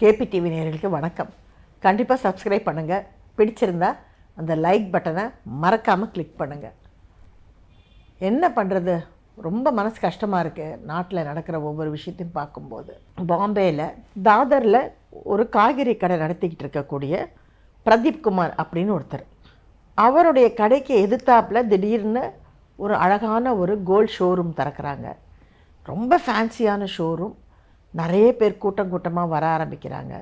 KP TV நேயர்களுக்கு வணக்கம். கண்டிப்பாக சப்ஸ்கிரைப் பண்ணுங்கள். பிடிச்சிருந்தா அந்த லைக் பட்டனை மறக்காமல் கிளிக் பண்ணுங்கள். என்ன பண்ணுறது, ரொம்ப மனசு கஷ்டமாக இருக்குது நாட்டில் நடக்கிற ஒவ்வொரு விஷயத்தையும் பார்க்கும்போது. பாம்பேயில் தாதரில் ஒரு காய்கறி கடை நடத்திக்கிட்டு இருக்கக்கூடிய பிரதீப் குமார் அப்படின்னு ஒருத்தர், அவருடைய கடைக்கு எதிர்த்தாப்பில் திடீர்னு ஒரு அழகான ஒரு கோல்ட் ஷோரூம் திறக்கிறாங்க. ரொம்ப ஃபேன்சியான ஷோரூம். நிறைய பேர் கூட்டம் கூட்டமாக வர ஆரம்பிக்கிறாங்க.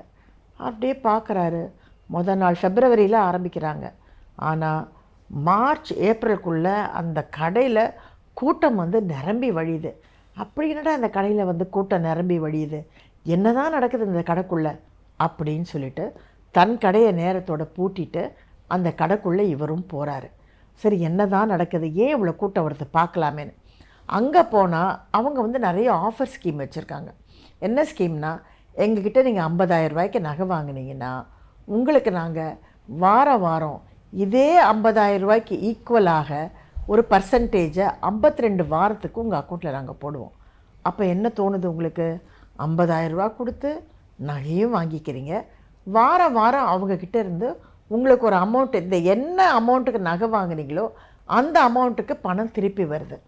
அப்படியே பார்க்குறாரு. முதல் நாள் ஃபெப்ரவரியில் ஆரம்பிக்கிறாங்க. ஆனால் மார்ச் ஏப்ரலுக்குள்ளே அந்த கடையில் கூட்டம் நிரம்பி வழியுது. அப்படி என்னடா அந்த கடையில் கூட்டம் நிரம்பி வழியுது, என்ன தான் நடக்குது இந்த கடைக்குள்ளே அப்படின்னு சொல்லிட்டு தன் கடையை நேரத்தோடு பூட்டிட்டு அந்த கடைக்குள்ளே இவரும் போகிறாரு. சரி, என்ன தான் நடக்குது, ஏன் இவ்வளோ கூட்டம் வருது பார்க்கலாமேன்னு. அங்கே போனால் அவங்க நிறைய ஆஃபர் ஸ்கீம் வச்சுருக்காங்க. என்ன ஸ்கீம்னா, எங்ககிட்ட நீங்கள் 50,000 ரூபாய்க்கு நகை வாங்கினீங்கன்னா உங்களுக்கு நாங்கள் வாரம் வாரம் இதே 50,000 ரூபாய்க்கு ஈக்குவலாக ஒரு பர்சன்டேஜை 52 வாரத்துக்கு உங்கள் அக்கௌண்ட்டில் நாங்கள் போடுவோம். அப்போ என்ன தோணுது உங்களுக்கு, 50,000 ரூபா கொடுத்து நகையும் வாங்கிக்கிறீங்க, வாரம் வாரம் அவங்கக்கிட்ட இருந்து உங்களுக்கு ஒரு அமௌண்ட்டு, இந்த என்ன அமௌண்ட்டுக்கு நகை வாங்கினீங்களோ அந்த அமௌண்ட்டுக்கு பணம் திருப்பி வருது.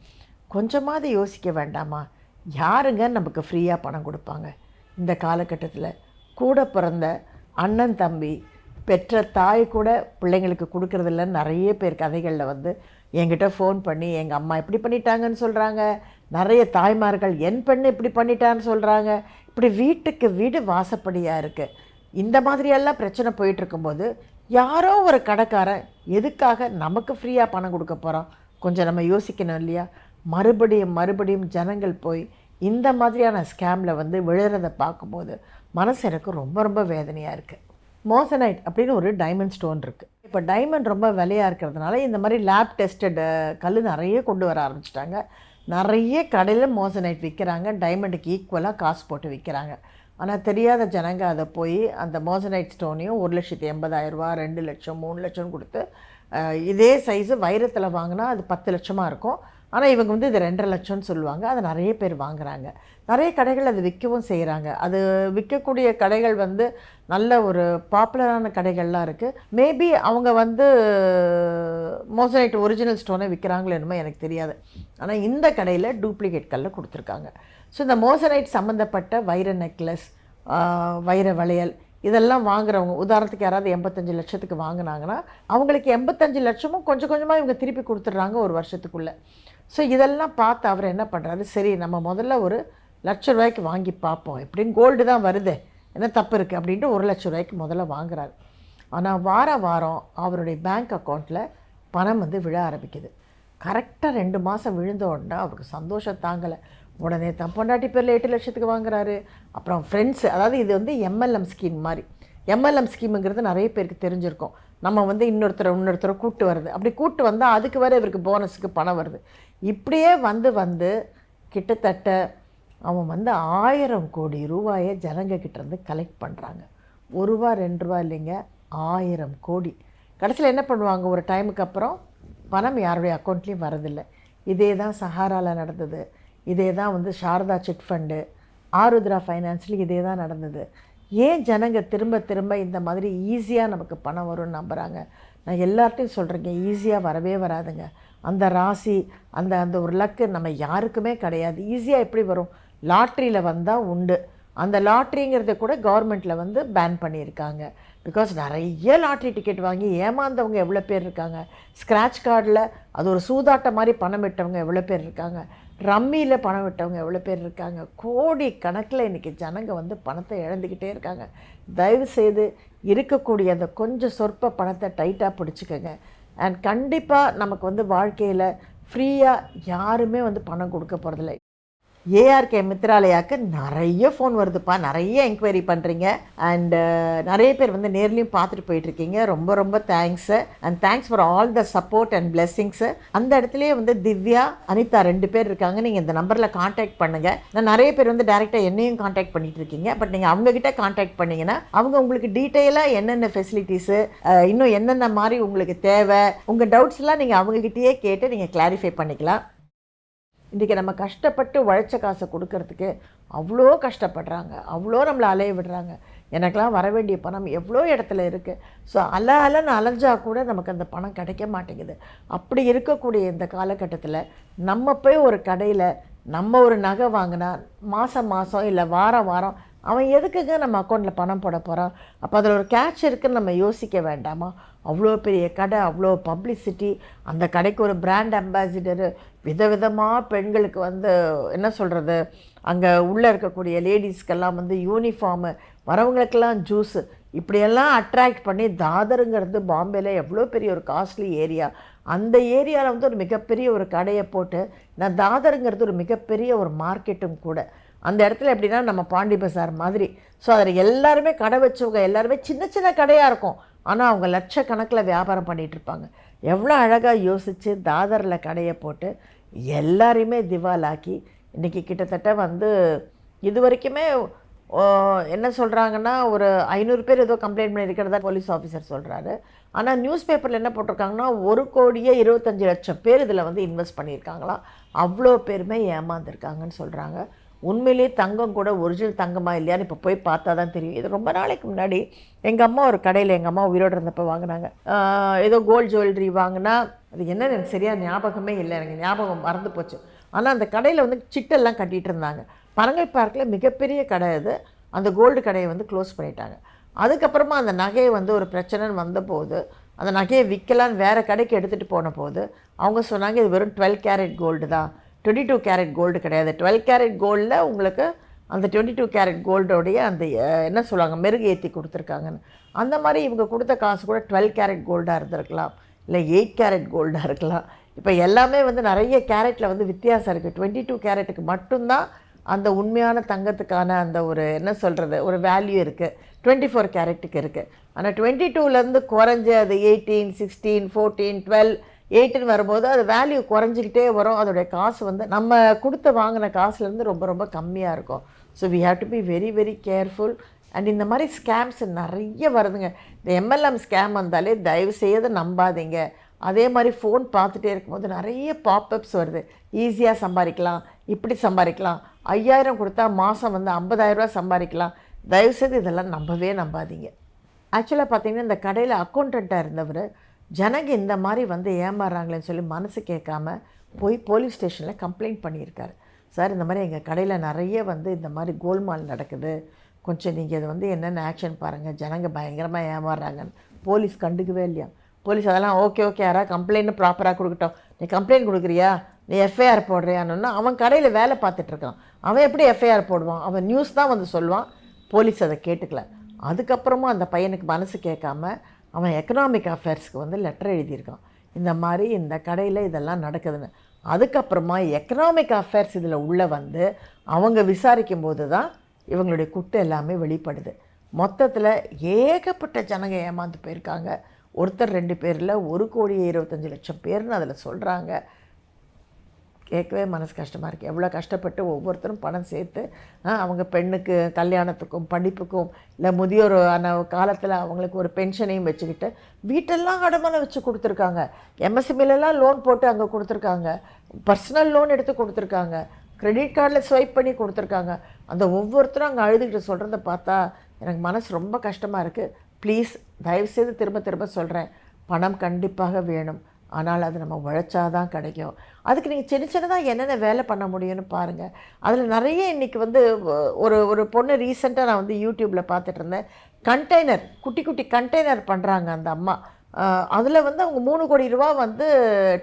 கொஞ்சமாவது யோசிக்க வேண்டாமா? யாருங்க நமக்கு ஃப்ரீயாக பணம் கொடுப்பாங்க இந்த காலகட்டத்தில்? கூட பிறந்த அண்ணன் தம்பி பெற்ற தாய் கூட பிள்ளைங்களுக்கு கொடுக்குறதில்லன்னு நிறைய பேர் கதைகளில் என்கிட்ட ஃபோன் பண்ணி எங்கள் அம்மா இப்படி பண்ணிட்டாங்கன்னு சொல்கிறாங்க. நிறைய தாய்மார்கள் என் பெண்ணு இப்படி பண்ணிட்டான்னு சொல்கிறாங்க. இப்படி வீட்டுக்கு வீடு வாசப்படியாக இருக்குது. இந்த மாதிரியெல்லாம் பிரச்சனை போயிட்டுருக்கும்போது யாரோ ஒரு கடைக்காரன் எதுக்காக நமக்கு ஃப்ரீயாக பணம் கொடுக்க போகிறான்? கொஞ்சம் நம்ம யோசிக்கணும் இல்லையா? மறுபடியும் ஜனங்கள் போய் இந்த மாதிரியான ஸ்கேமில் விழுறதை பார்க்கும்போது மனசு எனக்கு ரொம்ப ரொம்ப வேதனையாக இருக்குது. மோசனைட் அப்படின்னு ஒரு டைமண்ட் ஸ்டோன் இருக்குது. இப்போ டைமண்ட் ரொம்ப விலையாக இருக்கிறதுனால இந்த மாதிரி லேப் டெஸ்டட் கல் நிறைய கொண்டு வர ஆரம்பிச்சிட்டாங்க. நிறைய கடையில் மோசனைட் விற்கிறாங்க, டைமண்டுக்கு ஈக்குவலாக காசு போட்டு விற்கிறாங்க. ஆனால் தெரியாத ஜனங்க அதை போய் அந்த மோசனைட் ஸ்டோனையும் 1,80,000 ரூபா, 2 லட்சம், 3 லட்சம் கொடுத்து, இதே சைஸு வைரத்தில் வாங்கினா அது 10 லட்சமாக இருக்கும். ஆனால் இவங்க இது 2.5 லட்சம்னு சொல்லுவாங்க. அதை நிறைய பேர் வாங்குகிறாங்க. நிறைய கடைகள் அது விற்கவும் செய்கிறாங்க. அது விற்கக்கூடிய கடைகள் நல்ல ஒரு பாப்புலரான கடைகள்லாம் இருக்குது. மேபி அவங்க மோசனைட் ஒரிஜினல் ஸ்டோனை விற்கிறாங்களோ என்னமோ எனக்கு தெரியாது. ஆனால் இந்த கடையில் டூப்ளிகேட் கல்லை கொடுத்துருக்காங்க. ஸோ இந்த மோசனைட் சம்மந்தப்பட்ட வைர நெக்லஸ், வைர வளையல் இதெல்லாம் வாங்குறவங்க, உதாரணத்துக்கு யாராவது 85 லட்சத்துக்கு வாங்கினாங்கன்னா அவங்களுக்கு 85 லட்சமும் கொஞ்சம் கொஞ்சமாக இவங்க திருப்பி கொடுத்துட்றாங்க ஒரு வருஷத்துக்குள்ளே. ஸோ இதெல்லாம் பார்த்து அவர் என்ன பண்ணுறாரு, சரி நம்ம முதல்ல ஒரு 1,00,000 ரூபாய்க்கு வாங்கி பார்ப்போம், எப்படின்னு கோல்டு தான் வருது, என்ன தப்பு இருக்குது அப்படின்ட்டு 1,00,000 ரூபாய்க்கு முதல்ல வாங்குறாரு. ஆனால் வாரம் அவருடைய பேங்க் அக்கௌண்ட்டில் பணம் விழ ஆரம்பிக்குது. கரெக்டாக 2 மாதம் விழுந்த உடனே அவருக்கு சந்தோஷம் தாங்கலை. உடனே தன் பொண்டாட்டி பேரில் 8 லட்சத்துக்கு வாங்குறாரு. அப்புறம் ஃப்ரெண்ட்ஸு, அதாவது இது எம்எல்எம் ஸ்கீம் மாதிரி. எம்எல்எம் ஸ்கீமுங்கிறது நிறைய பேருக்கு தெரிஞ்சிருக்கும். நம்ம இன்னொருத்தரை கூப்பிட்டு வருது, அப்படி கூப்பிட்டு வந்தால் அதுக்கு வேறு இவருக்கு போனஸுக்கு பணம் வருது. இப்படியே கிட்டத்தட்ட அவன் 1000 கோடி ரூபாயை ஜனங்கக்கிட்டேருந்து கலெக்ட் பண்ணுறாங்க. 1 ரூபா 2 ரூபா இல்லைங்க, 1000 கோடி. கடைசியில் என்ன பண்ணுவாங்க, ஒரு டைமுக்கு அப்புறம் பணம் யாருடைய அக்கௌண்ட்லேயும் வரதில்லை. இதே தான் சஹாராவில் நடந்தது. இதே தான் சாரதா சிட் ஃபண்டு, ஆருத்ரா ஃபைனான்ஸ்லேயும் இதே தான் நடந்தது. ஏன் ஜனங்க திரும்ப இந்த மாதிரி ஈஸியாக நமக்கு பணம் வரும்னு நம்புகிறாங்க? நான் எல்லார்ட்டையும் சொல்கிறேங்க, ஈஸியாக வரவே வராதுங்க. அந்த ராசி, அந்த ஒரு லக்கு நம்ம யாருக்குமே கிடையாது. ஈஸியாக எப்படி வரும்? லாட்ரியில் வந்தால் உண்டு. அந்த லாட்ரிங்கிறத கூட கவர்மெண்ட்டில் பேன் பண்ணியிருக்காங்க. பிகாஸ் நிறைய லாட்ரி டிக்கெட் வாங்கி ஏமாந்தவங்க எவ்வளோ பேர் இருக்காங்க. ஸ்க்ராட்ச் கார்டில் அது ஒரு சூதாட்டம் மாதிரி பணம் விட்டவங்க எவ்வளோ பேர் இருக்காங்க. ரம்மியில் பணம் விட்டவங்க எவ்வளோ பேர் இருக்காங்க. கோடி கணக்கில் இன்றைக்கி ஜனங்க பணத்தை இழந்துக்கிட்டே இருக்காங்க. தயவுசெய்து இருக்கக்கூடிய அந்த கொஞ்சம் சொற்ப பணத்தை டைட்டாக பிடிச்சிக்கோங்க. அண்ட் கண்டிப்பாக நமக்கு வாழ்க்கையில் ஃப்ரீயாக யாருமே பணம் கொடுக்க போகிறதில்ல. ஏஆர்கே மித்ராலயாவுக்கு நிறைய ஃபோன் வருதுப்பா, நிறைய என்கொயரி பண்ணுறீங்க. அண்டு நிறைய பேர் நேர்லேயும் பார்த்துட்டு போயிட்டுருக்கீங்க. ரொம்ப ரொம்ப thanks. And thanks for all the support and blessings. அந்த இடத்துலையே திவ்யா, அனிதா 2 பேர் இருக்காங்க. நீங்கள் இந்த நம்பரில் காண்டாக்ட் பண்ணுங்கள். நான் நிறைய பேர் டேரெக்டாக என்னையும் காண்டாக்ட் பண்ணிகிட்டு இருக்கீங்க. பட் நீங்கள் அவங்கக்கிட்ட காண்டாக்ட் பண்ணிங்கன்னா அவங்க உங்களுக்கு டீட்டெயிலாக என்னென்ன ஃபெசிலிட்டிஸு, இன்னும் என்னென்ன மாதிரி உங்களுக்கு தேவை, உங்கள் டவுட்ஸ்லாம் நீங்கள் அவங்கக்கிட்டேயே கேட்டு நீங்கள் கிளாரிஃபை பண்ணிக்கலாம். இன்றைக்கி நம்ம கஷ்டப்பட்டு உழைச்ச காசை கொடுக்கறதுக்கு அவ்வளோ கஷ்டப்படுறாங்க, அவ்வளோ நம்மளை அலைய விடுறாங்க. எனக்கெலாம் வர வேண்டிய பணம் எவ்வளோ இடத்துல இருக்குது. ஸோ அலன்னு அலைஞ்சால் கூட நமக்கு அந்த பணம் கிடைக்க மாட்டேங்குது. அப்படி இருக்கக்கூடிய இந்த காலகட்டத்தில் நம்ம போய் ஒரு கடையில் நம்ம ஒரு நகை வாங்கினா மாதம் இல்லை வாரம் அவன் எதுக்குங்க நம்ம அக்கௌண்ட்டில் பணம் போட போகிறான்? அப்போ அதில் ஒரு கேட்ச் இருக்குதுன்னு நம்ம யோசிக்க வேண்டாமா? அவ்வளோ பெரிய கடை, அவ்வளோ பப்ளிசிட்டி, அந்த கடைக்கு ஒரு பிராண்ட் அம்பாசிடரு, விதவிதமாக பெண்களுக்கு என்ன சொல்கிறது, அங்கே உள்ளே இருக்கக்கூடிய லேடிஸ்க்கெல்லாம் யூனிஃபார்மு, வரவங்களுக்கெல்லாம் ஜூஸு, இப்படியெல்லாம் அட்ராக்ட் பண்ணி தாதருங்கிறது பாம்பேயில் எவ்வளோ பெரிய ஒரு காஸ்ட்லி ஏரியா. அந்த ஏரியாவில் ஒரு மிகப்பெரிய ஒரு கடையை போட்டு நான் தாதருங்கிறது ஒரு மிகப்பெரிய ஒரு மார்க்கெட்டும் கூட. அந்த இடத்துல எப்படின்னா நம்ம பாண்டி பசார் மாதிரி. ஸோ அதில் எல்லாருமே கடை வச்சவங்க எல்லாருமே சின்ன சின்ன கடையாக இருக்கும், ஆனால் அவங்க லட்சக்கணக்கில் வியாபாரம் பண்ணிகிட்ருப்பாங்க. எவ்வளோ அழகாக யோசித்து தாதரில் கடையை போட்டு எல்லாரையுமே திவாலாக்கி இன்றைக்கி கிட்டத்தட்ட இது வரைக்குமே என்ன சொல்கிறாங்கன்னா ஒரு 500 பேர் ஏதோ கம்ப்ளைண்ட் பண்ணியிருக்கிறதா போலீஸ் ஆஃபீஸர் சொல்கிறாரு. ஆனால் நியூஸ் பேப்பரில் என்ன போட்டிருக்காங்கன்னா 1,25,00,000 பேர் இதில் இன்வெஸ்ட் பண்ணியிருக்காங்களாம். அவ்வளோ பேருமே ஏமாந்துருக்காங்கன்னு சொல்கிறாங்க. உண்மையிலேயே தங்கம் கூட ஒரிஜினல் தங்கமாக இல்லையான்னு இப்போ போய் பார்த்தா தான் தெரியும். இது ரொம்ப நாளைக்கு முன்னாடி எங்கள் அம்மா ஒரு கடையில், எங்கள் அம்மா உயிரோடு இருந்தப்போ வாங்கினாங்க. ஏதோ கோல்டு ஜுவல்லரி வாங்கினா அது என்னன்னு எனக்கு சரியாக ஞாபகமே இல்லை, எனக்கு ஞாபகம் மறந்து போச்சு. ஆனால் அந்த கடையில் சிட்டெல்லாம் கட்டிகிட்டு இருந்தாங்க. பனங்கல் பார்க்கில் மிகப்பெரிய கடை அது. அந்த கோல்டு கடையை க்ளோஸ் பண்ணிட்டாங்க. அதுக்கப்புறமா அந்த நகையை ஒரு பிரச்சனைன்னு வந்தபோது அந்த நகையை விற்கலான்னு வேறு கடைக்கு எடுத்துகிட்டு போன போது அவங்க சொன்னாங்க இது வெறும் 12 கேரட் கோல்டு தான், 22 கேரட் கோல்டு கிடையாது. 12 கேரட் கோல்டில் உங்களுக்கு அந்த 22 கேரட் கோல்டோடைய அந்த என்ன சொல்லுவாங்க மெருகு ஏற்றி கொடுத்துருக்காங்கன்னு. அந்த மாதிரி இவங்க கொடுத்த காசு கூட 12 கேரட் கோல்டாக இருந்திருக்கலாம், இல்லை 8 கேரட் கோல்டாக இருக்கலாம். இப்போ எல்லாமே நிறைய கேரட்டில் வித்தியாசம் இருக்குது. 22 கேரட்டுக்கு மட்டும்தான் அந்த உண்மையான தங்கத்துக்கான அந்த ஒரு என்ன சொல்கிறது ஒரு வேல்யூ இருக்குது. 24 கேரட்டுக்கு இருக்குது. ஆனால் 22லேருந்து குறைஞ்சி அது 18, 16, 14, 12, 8ன்னு வரும்போது அது வேல்யூ குறைஞ்சிக்கிட்டே வரும். அதோடைய காசு நம்ம கொடுத்து வாங்கின காசுலேருந்து ரொம்ப ரொம்ப கம்மியாக இருக்கும். So we have to be very very careful. And இந்த மாதிரி ஸ்கேம்ஸ் நிறைய வருதுங்க. இந்த MLM ஸ்கேம் வந்தாலே தயவு செய்து நம்பாதீங்க. அதே மாதிரி ஃபோன் பார்த்துட்டே இருக்கும்போது நிறைய பாப்அப்ஸ் வருது. ஈஸியாக சம்பாதிக்கலாம், இப்படி சம்பாதிக்கலாம், 5000 கொடுத்தா மாதம் 50,000 சம்பாதிக்கலாம். தயவுசெய்து இதெல்லாம் நம்பாதீங்க. ஆக்சுவலாக பார்த்திங்கன்னா இந்த கடையில் அக்கௌண்டண்ட்டாக இருந்தவர் ஜனங்க இந்த மாதிரி ஏமாறுறாங்களேன்னு சொல்லி மனசு கேட்காம போய் போலீஸ் ஸ்டேஷனில் கம்ப்ளைண்ட் பண்ணியிருக்காரு. சார் இந்த மாதிரி எங்கள் கடையில் நிறைய இந்த மாதிரி கோல்மால் நடக்குது, கொஞ்சம் நீங்கள் இது என்னென்ன ஆக்ஷன் பாருங்கள், ஜனங்க பயங்கரமாக ஏமாறுறாங்கன்னு. போலீஸ் கண்டுக்கவே இல்லையா. போலீஸ் அதெல்லாம் ஓகே யாராவது கம்ப்ளைண்ட்டு ப்ராப்பராக கொடுக்கட்டும், நீ கம்ப்ளைண்ட் கொடுக்குறியா, நீ எஃப்ஐஆர் போடுறியான்னு. அவன் கடையில் வேலை பார்த்துட்ருக்கான், அவன் எப்படி எஃப்ஐஆர் போடுவான்? அவன் நியூஸ் தான் சொல்லுவான், போலீஸ் அதை கேட்டுக்கல. அதுக்கப்புறமா அந்த பையனுக்கு மனசு கேட்காம அவன் எக்கனாமிக் அஃபேர்ஸ்க்கு லெட்டர் எழுதியிருக்கான், இந்த மாதிரி இந்த கடையில் இதெல்லாம் நடக்குதுன்னு. அதுக்கப்புறமா எக்கனாமிக் அஃபேர்ஸ் இதில் உள்ள அவங்க விசாரிக்கும் போது தான் இவங்களுடைய குட்டு எல்லாமே வெளிப்படுது. மொத்தத்தில் ஏகப்பட்ட ஜனங்க ஏமாந்து போயிருக்காங்க. ஒருத்தர் 2 பேரில் 1,25,00,000 பேர்னு அதில் சொல்கிறாங்க. கேட்கவே மனசு கஷ்டமாக இருக்குது. எவ்வளோ கஷ்டப்பட்டு ஒவ்வொருத்தரும் பணம் சேர்த்து அவங்க பெண்ணுக்கு கல்யாணத்துக்கும் படிப்புக்கும் இல்லை முதியோர் ஆன காலத்தில் அவங்களுக்கு ஒரு பென்ஷனையும் வச்சுக்கிட்டு வீட்டெல்லாம் அடமானம் வச்சு கொடுத்துருக்காங்க. MSMEலாம் லோன் போட்டு அங்கே கொடுத்துருக்காங்க, பர்சனல் லோன் எடுத்து கொடுத்துருக்காங்க, கிரெடிட் கார்டில் ஸ்வைப் பண்ணி கொடுத்துருக்காங்க. அந்த ஒவ்வொருத்தரும் அங்கே அழுதுகிட்டு சொல்கிறத பார்த்தா எனக்கு மனசு ரொம்ப கஷ்டமாக இருக்குது. ப்ளீஸ் தயவுசெய்து திரும்ப சொல்கிறேன், பணம் கண்டிப்பாக வேணும், ஆனால் அது நம்ம உழைச்சாதான் கிடைக்கும். அதுக்கு நீங்கள் சின்னதாக என்னென்ன வேலை பண்ண முடியும்னு பாருங்கள். அதில் நிறைய இன்றைக்கி ஒரு பொண்ணு ரீசெண்டாக நான் யூடியூப்பில் பார்த்துட்டு இருந்தேன். கண்டெய்னர் குட்டி கண்டெய்னர் பண்ணுறாங்க அந்த அம்மா. அதில் அவங்க 3 கோடி ரூபா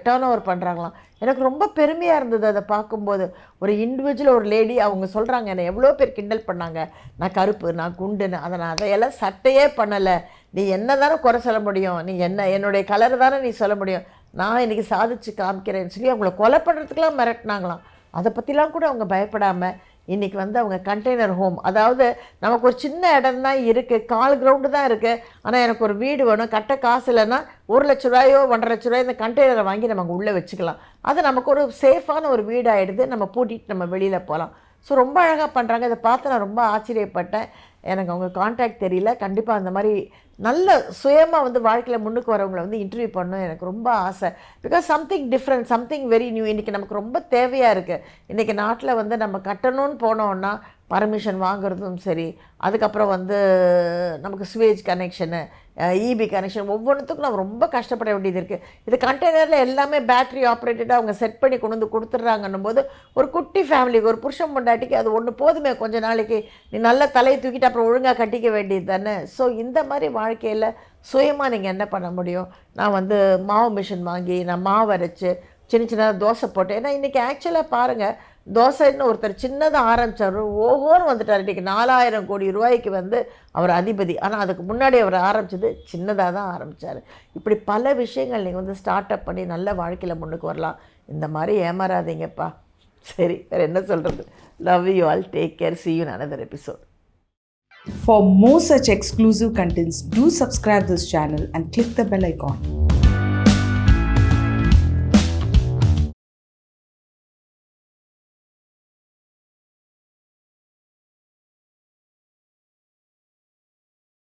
டேர்ன் ஓவர் பண்ணுறாங்களாம். எனக்கு ரொம்ப பெருமையாக இருந்தது அதை பார்க்கும்போது. ஒரு இண்டிவிஜுவல் ஒரு லேடி அவங்க சொல்கிறாங்க, என்னை எவ்வளோ பேர் கிண்டல் பண்ணாங்க, நான் கருப்பு, நான் குண்டுன்னு. நான் அதையெல்லாம் சட்டையே பண்ணலை, நீ என்ன தானே குறை சொல்ல முடியும், நீ என்னுடைய கலர் தானே நீ சொல்ல முடியும், நான் இன்றைக்கி சாதிச்சு காமிக்கிறேன்னு சொல்லி அவங்கள கொலை பண்ணுறதுக்கெலாம் மிரட்டினாங்களாம். அதை பற்றிலாம் கூட அவங்க பயப்படாமல் இன்றைக்கி அவங்க கண்டெய்னர் ஹோம், அதாவது நமக்கு ஒரு சின்ன இடம் தான் இருக்குது, 4 கிரவுண்டு தான் இருக்குது, ஆனால் எனக்கு ஒரு வீடு வேணும், கட்ட காசு இல்லைன்னா 1,00,000 ரூபாயோ 1,50,000 ரூபாயோ இந்த கண்டெய்னரை வாங்கி நம்ம உள்ளே வச்சுக்கலாம். அது நமக்கு ஒரு சேஃபான ஒரு வீடு ஆகிடுது, நம்ம பூட்டிட்டு நம்ம வெளியில் போகலாம். ஸோ ரொம்ப அழகாக பண்ணுறாங்க. இதை பார்த்து நான் ரொம்ப ஆச்சரியப்பட்டேன். எனக்கு அவங்க கான்டாக்ட் தெரியல. கண்டிப்பாக அந்த மாதிரி நல்ல சுயமாக வந்து வாழ்க்கையில் முன்னுக்கு வரவங்களை வந்து இன்டர்வியூ பண்ணணும் எனக்கு ரொம்ப ஆசை. Because something different, something very new இன்றைக்கி நமக்கு ரொம்ப தேவையாக இருக்குது. இன்றைக்கி நாட்டில் வந்து நம்ம கட்டணும்னு போனோன்னா பர்மிஷன் வாங்குறதும் சரி, அதுக்கப்புறம் வந்து நமக்கு சுவேஜ் கனெக்ஷனு, இபி கனெக்ஷன், ஒவ்வொன்றுத்துக்கும் நம்ம ரொம்ப கஷ்டப்பட வேண்டியது இருக்குது. இது கண்டெய்னரில் எல்லாமே பேட்ரி ஆப்ரேட்டடாக அவங்க செட் பண்ணி கொண்டு வந்து கொடுத்துட்றாங்கன்னும் போது ஒரு குட்டி ஃபேமிலிக்கு, ஒரு புருஷன் பொண்டாட்டிக்கு அது ஒன்று போதுமே. கொஞ்சம் நாளைக்கு நீ நல்ல தலையை தூக்கிட்டு அப்புறம் ஒழுங்காக கட்டிக்க வேண்டியது தானே. ஸோ இந்த மாதிரி வாழ்க்கையில் சுயமாக நீங்கள் என்ன பண்ண முடியும்? நான் வந்து மாவு மிஷின் வாங்கி நான் மாவு அரைச்சி சின்ன சின்னதாக தோசை போட்டேன். ஏன்னா இன்றைக்கி ஆக்சுவலாக பாருங்கள், தோசைன்னு ஒருத்தர் சின்னதாக ஆரம்பித்தார், ஓஹோன்னு வந்துட்டார். இன்றைக்கி 4000 கோடி ரூபாய்க்கு வந்து அவர் அதிபதி. ஆனால் அதுக்கு முன்னாடி அவர் ஆரம்பித்தது சின்னதாக தான் ஆரம்பித்தார். இப்படி பல விஷயங்கள் நீங்கள் வந்து ஸ்டார்ட் அப் பண்ணி நல்ல வாழ்க்கையில் முன்னுக்கு வரலாம். இந்த மாதிரி ஏமாறாதீங்கப்பா. சரி, வேறு என்ன சொல்கிறது? Love you all. Take care. see you in another episode. For more such exclusive contents, do subscribe this channel and click the bell icon.